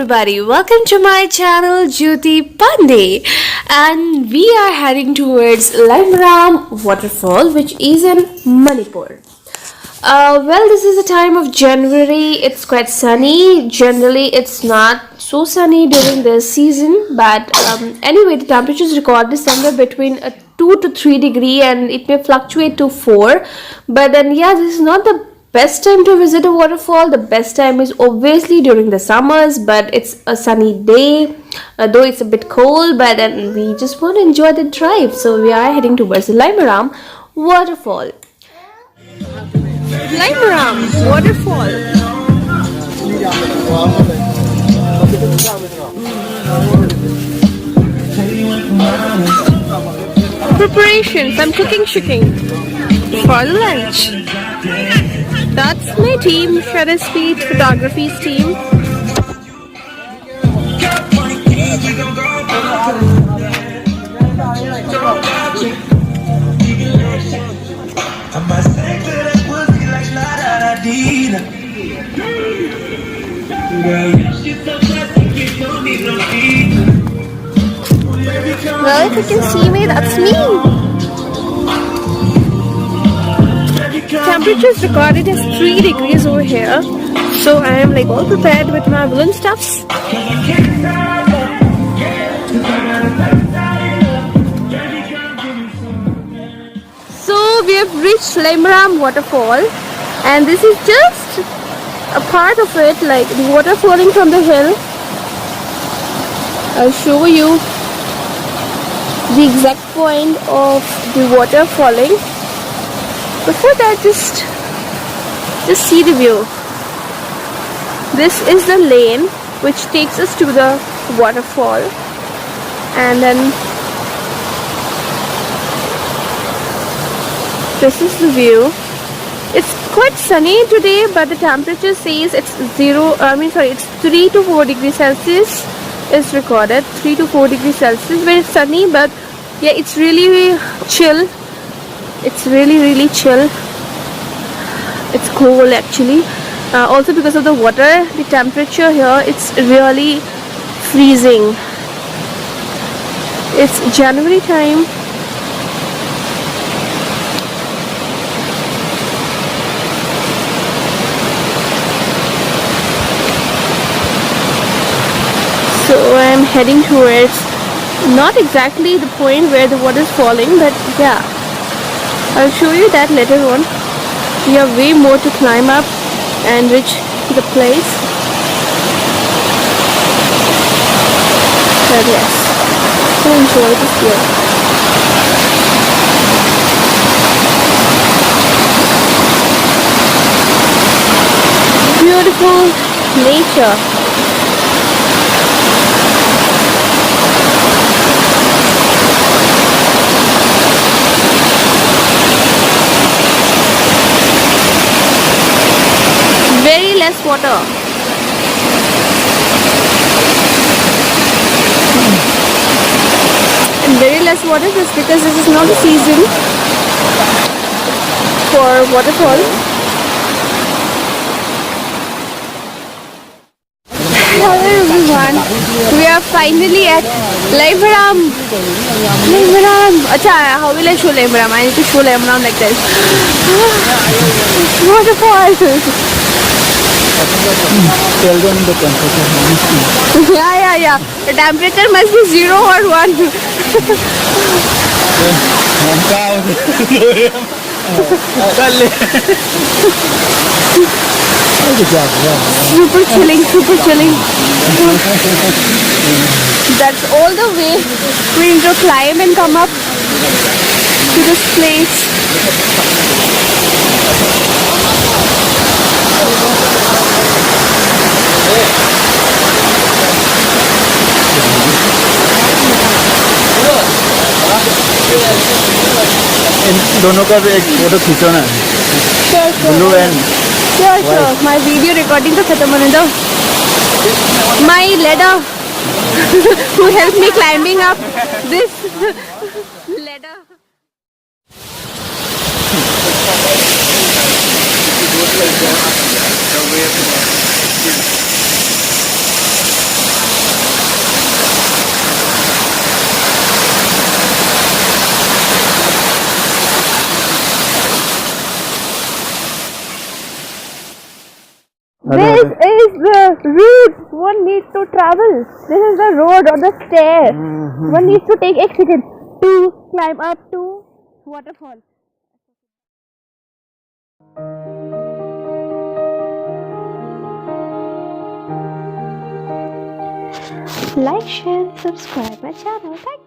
everybody, welcome to my channel Jyoti Pandey, and we are heading towards Limram Waterfall, which is in Manipur. Well, this is the time of January. It's quite sunny. Generally, it's not so sunny during this season, but anyway, the temperatures recorded somewhere between 2 to 3 degree, and it may fluctuate to 4. But then, yeah, this is not the best time to visit a waterfall. The best time is obviously during the summers, but it's a sunny day, though it's a bit cold, but then we just want to enjoy the drive, so we are heading towards the Limram Waterfall. Limram Waterfall. Preparations. I'm cooking chicken for lunch. That's my team, Shutter Speed Photography's team. Well, if you can see me, that's me. Temperature is recorded as 3 degrees over here, so I am like all prepared with my woolen stuffs. So we have reached Limram Waterfall, and this is just a part of it, like the water falling from the hill. I'll show you the exact point of the water falling. Before that, just see the view. This is the lane which takes us to the waterfall, and then this is the view. It's quite sunny today, but the temperature says it's 3 to 4 degrees Celsius is recorded. 3 to 4 degrees Celsius, where it's sunny, but yeah, it's really chill. It's really chill. It's cold actually. Also because of the water, the temperature here, it's really freezing. It's January time. So I'm heading towards not exactly the point where the water is falling, but yeah, I'll show you that later on. We have way more to climb up and reach the place. But yes, so enjoy this view. Beautiful nature. Very less water. And very less water just because this is not the season for waterfall. Hello everyone. We are finally at Limram. Acha, how will I show Limram? I need to show Limram like this. Waterfall. Tell them the temperature. Yeah. The temperature must be 0 or 1. Super chilling. That's all the way we need to climb and come up to this place. इन दोनों का भी एक photo खींचो ना. Blue and sure. My video recording to khatam hone do. My ladder who helped me climbing up this ladder. This is the route one needs to travel. This is the road or the stair. One needs to take oxygen to climb up to waterfall. Like, share, subscribe my channel. Thank you.